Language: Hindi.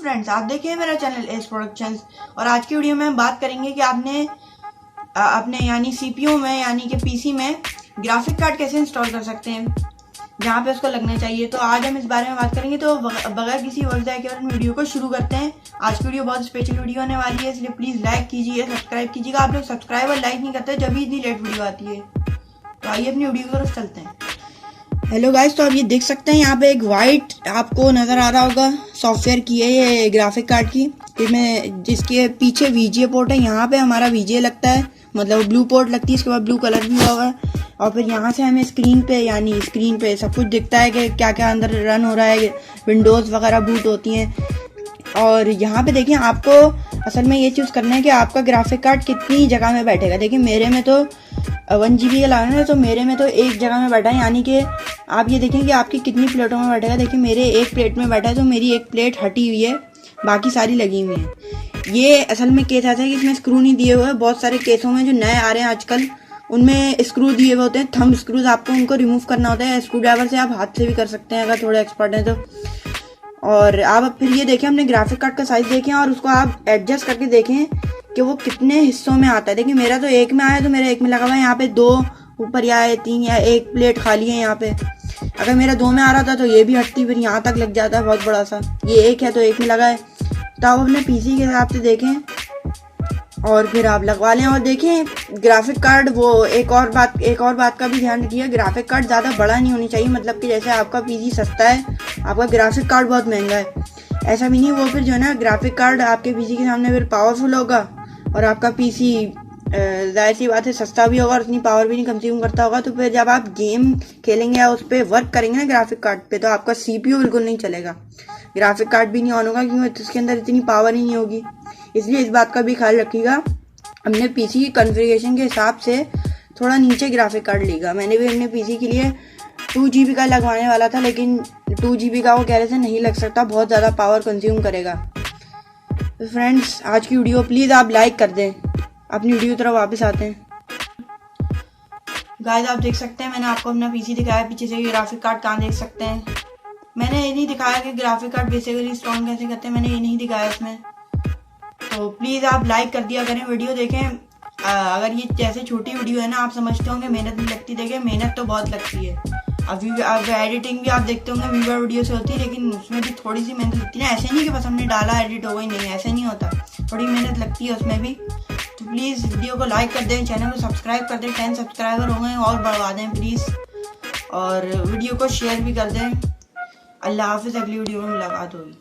फ्रेंड्स, आप देखिए मेरा चैनल एस प्रोडक्शंस। और आज की वीडियो में हम बात करेंगे कि आपने अपने यानी सीपीयू में यानी कि पीसी में ग्राफिक कार्ड कैसे इंस्टॉल कर सकते हैं जहाँ पे उसको लगना चाहिए। तो आज हम इस बारे में बात करेंगे। तो बगैर किसी वक्त जाए के हम वीडियो को शुरू करते हैं। आज की वीडियो बहुत स्पेशल वीडियो होने वाली है, इसलिए प्लीज़ लाइक कीजिए, सब्सक्राइब कीजिएगा। आप लोग सब्सक्राइब और लाइक नहीं करते जब भी इतनी लेट वीडियो आती है। तो आइए अपनी वीडियो की तरफ चलते हैं। हेलो गाइस, तो आप ये देख सकते हैं यहाँ पे एक वाइट आपको नज़र आ रहा होगा सॉफ्टवेयर की है ये ग्राफिक कार्ड की, इसमें जिसके पीछे वीजीए पोर्ट है। यहाँ पे हमारा वीजीए लगता है, मतलब ब्लू पोर्ट लगती है, इसके बाद ब्लू कलर भी होगा। और फिर यहाँ से हमें स्क्रीन पे सब कुछ दिखता है कि क्या क्या अंदर रन हो रहा है, विंडोज़ वगैरह बूट होती हैं। और यहाँ पे देखिए आपको असल में ये चूज़ करना है कि आपका ग्राफिक कार्ड कितनी जगह में बैठेगा। देखिए मेरे में तो 1 GB का लगाना है, तो मेरे में तो एक जगह में बैठा है, यानी कि आप ये देखें कि आपकी कितनी प्लेटों में बैठेगा। देखिए मेरे एक प्लेट में बैठा है, तो मेरी एक प्लेट हटी हुई है, बाकी सारी लगी हुई हैं। ये असल में केस ऐसा है कि इसमें स्क्रू नहीं दिए हुए हैं। बहुत सारे केसों में जो नए आ रहे हैं आजकल उनमें स्क्रू दिए हुए होते हैं, थंब स्क्रूज। आपको उनको रिमूव करना होता है स्क्रू ड्राइवर से, आप हाथ से भी कर सकते हैं अगर थोड़े एक्सपर्ट हैं तो। और आप फिर ये देखें, अपने ग्राफिक कार्ड का साइज देखें और उसको आप एडजस्ट करके देखें कि वो कितने हिस्सों में आता है। देखिए मेरा तो एक में आया, तो मेरा एक में लगा हुआ है। यहाँ पे 2 ऊपर या 3 या 1 प्लेट खाली है यहाँ पे। अगर मेरा 2 में आ रहा था तो ये भी हटती, फिर यहाँ तक लग जाता है बहुत बड़ा सा। ये 1 है तो 1 में लगा है। तो आप अपने पीसी के हिसाब से देखें और फिर आप लगवा लें। और देखें ग्राफिक कार्ड, वो एक और बात का भी ध्यान रखिए, ग्राफिक कार्ड ज़्यादा बड़ा नहीं होनी चाहिए। मतलब कि जैसे आपका पीसी सस्ता है, आपका ग्राफिक कार्ड बहुत महंगा है, ऐसा भी नहीं। वो फिर जो है ना, ग्राफिक कार्ड आपके पीसी के सामने फिर पावरफुल होगा और आपका पीसी जाहिर सी बात है सस्ता भी होगा और उतनी पावर भी नहीं कंज्यूम करता होगा। तो फिर जब आप गेम खेलेंगे या उस पर वर्क करेंगे ना ग्राफिक कार्ड पे, तो आपका सीपीयू बिल्कुल नहीं चलेगा, ग्राफिक कार्ड भी नहीं ऑन होगा, क्योंकि उसके अंदर इतनी पावर ही नहीं होगी। इसलिए इस बात का भी ख्याल रखिएगा। हमने पीसी की कॉन्फ़िगरेशन के हिसाब से थोड़ा नीचे ग्राफिक कार्ड लेगा। मैंने भी अपने पीसी के लिए 2 GB का लगवाने वाला था, लेकिन 2 GB का वो कह रहे थे नहीं लग सकता, बहुत ज़्यादा पावर कंज्यूम करेगा। तो फ्रेंड्स, आज की वीडियो प्लीज़ आप लाइक कर दें। अपनी वीडियो की तरफ वापस आते हैं। गाइस, आप देख सकते हैं मैंने आपको अपना पीसी दिखाया, पीछे से ग्राफिक कार्ड कहाँ देख सकते हैं। मैंने ये नहीं दिखाया कि ग्राफिक कार्ड बेसिकली इंस्टॉल कैसे करते हैं, मैंने ये नहीं दिखाया इसमें। तो प्लीज़ आप लाइक कर दिया करें, वीडियो देखें। अगर ये जैसे छोटी वीडियो है ना, आप समझते होंगे मेहनत नहीं लगती, देखें मेहनत तो बहुत लगती है। अब एडिटिंग भी आप देखते होंगे वीडियो वीडियो से होती है, लेकिन उसमें भी थोड़ी सी मेहनत लगती है ना। ऐसे नहीं कि बस हमने डाला एडिट हो गई, नहीं, ऐसे नहीं होता, थोड़ी मेहनत लगती है उसमें भी। तो प्लीज़ वीडियो को लाइक कर दें, चैनल को सब्सक्राइब कर दें। 10 सब्सक्राइबर हो गए और बढ़वा दें प्लीज़, और वीडियो को शेयर भी कर दें। अल्लाह हाफिज़, अगली वीडियो में मुलाकात होगी।